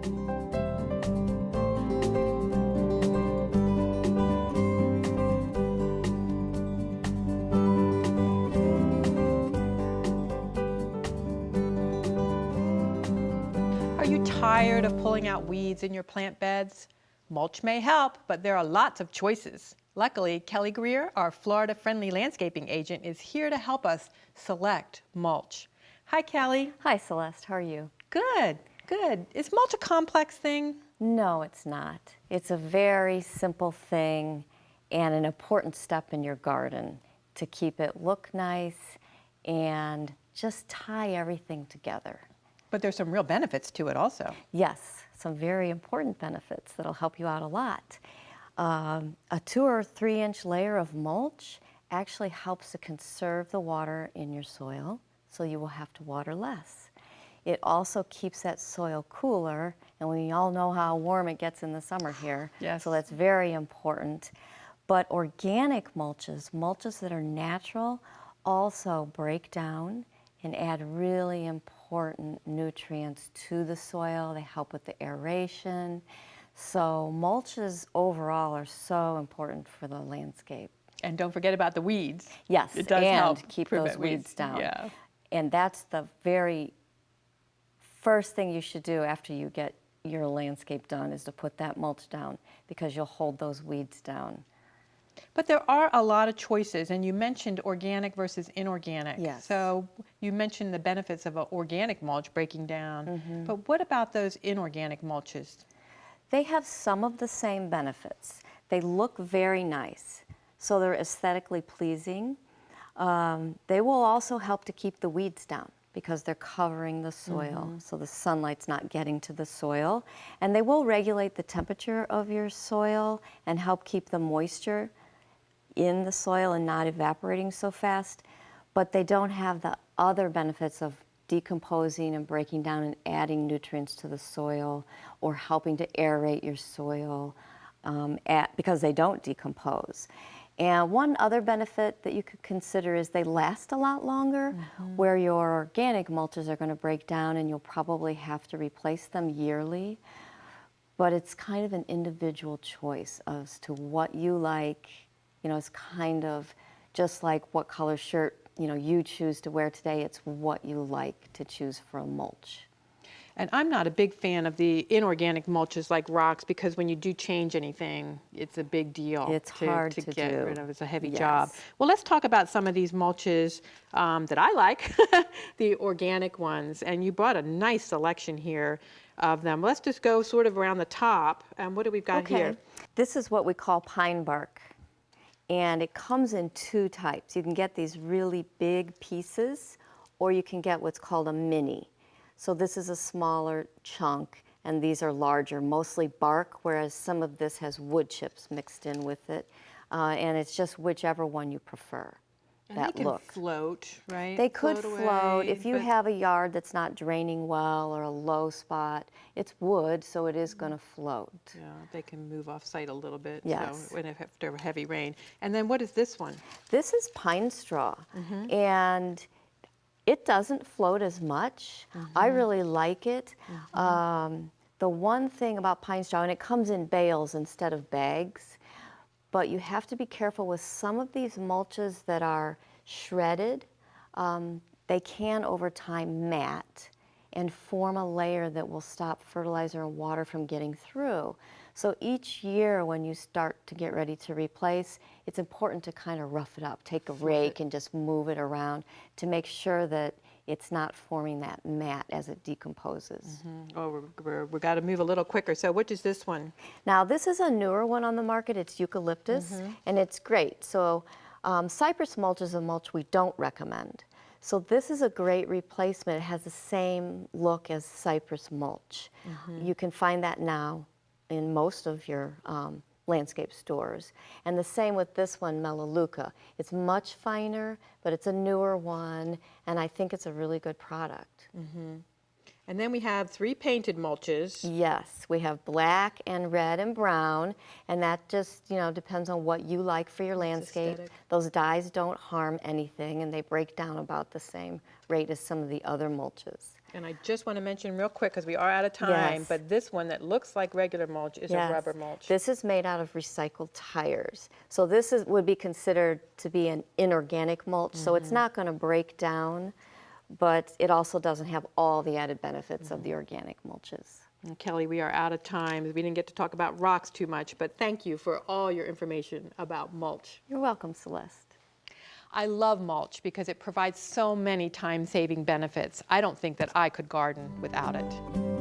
Are you tired of pulling out weeds in your plant beds? Mulch may help, but there are lots of choices. Luckily, Kelly Greer, our Florida-friendly landscaping agent, is here to help us select mulch. Hi, Kelly. Hi, Celeste. How are you? Good, good. Is mulch a complex thing? No, it's not. It's a very simple thing and an important step in your garden to keep it look nice and just tie everything together. But there's some real benefits to it also. Yes, some very important benefits that'll help you out a lot. A 2 or 3 inch layer of mulch actually helps to conserve the water in your soil, so you will have to water less. It also keeps that soil cooler, and we all know how warm it gets in the summer here. Yes. So that's very important. But organic mulches that are natural, also break down and add really important nutrients to the soil. They help with the aeration. So mulches overall are so important for the landscape. And don't forget about the weeds. Yes, it does and help keep prevent those weeds down. Yeah. And that's the very first thing you should do after you get your landscape done, is to put that mulch down, because you'll hold those weeds down. But there are a lot of choices, and you mentioned organic versus inorganic. Yes. So you mentioned the benefits of an organic mulch breaking down, but what about those inorganic mulches? They have some of the same benefits. They look very nice, so they're aesthetically pleasing. They will also help to keep the weeds down, because they're covering the soil, so the sunlight's not getting to the soil. And they will regulate the temperature of your soil and help keep the moisture in the soil and not evaporating so fast. But they don't have the other benefits of decomposing and breaking down and adding nutrients to the soil, or helping to aerate your soil, because they don't decompose. And one other benefit that you could consider is they last a lot longer, where your organic mulches are going to break down and you'll probably have to replace them yearly. But it's kind of an individual choice as to what you like. You know, it's kind of just like what color shirt, you know, you choose to wear today. It's what you like to choose for a mulch. And I'm not a big fan of the inorganic mulches like rocks, because when you do change anything, it's a big deal. It's hard to get do. rid of. It's a heavy Yes. job. Well, let's talk about some of these mulches that I like, the organic ones. And you brought a nice selection here of them. Let's just go sort of around the top. And what do we got here? This is what we call pine bark. And it comes in 2 types. You can get these really big pieces, or you can get what's called a mini. So this is a smaller chunk, and these are larger, mostly bark, whereas some of this has wood chips mixed in with it. And it's just whichever one you prefer. And that they can look. float, right? They could float. away, If you have a yard that's not draining well, or a low spot, it's wood, so it is going to float. Yeah, they can move off site a little bit. Yes. So after heavy rain. And then what is this one? This is pine straw, and it doesn't float as much. I really like it. The one thing about pine straw, and it comes in bales instead of bags, but you have to be careful with some of these mulches that are shredded. They can over time mat and form a layer that will stop fertilizer and water from getting through. So each year when you start to get ready to replace, it's important to kind of rough it up. Take a rake and just move it around to make sure that it's not forming that mat as it decomposes. Oh, we've got to move a little quicker. So which is this one? Now this is a newer one on the market. It's eucalyptus, and it's great. So cypress mulch is a mulch we don't recommend. So this is a great replacement. It has the same look as cypress mulch. You can find that now in most of your landscape stores. And the same with this one, Melaleuca. It's much finer, but it's a newer one, and I think it's a really good product. And then we have 3 painted mulches. Yes, we have black and red and brown, and that just, depends on what you like for your landscape. aesthetic. Those dyes don't harm anything, and they break down about the same rate as some of the other mulches. And I just want to mention real quick, because we are out of time, Yes. but this one that looks like regular mulch is a Yes. rubber mulch. This is made out of recycled tires. So this would be considered to be an inorganic mulch, so it's not going to break down, but it also doesn't have all the added benefits of the organic mulches. And Kelly, we are out of time. We didn't get to talk about rocks too much, but thank you for all your information about mulch. You're welcome, Celeste. I love mulch because it provides so many time-saving benefits. I don't think that I could garden without it.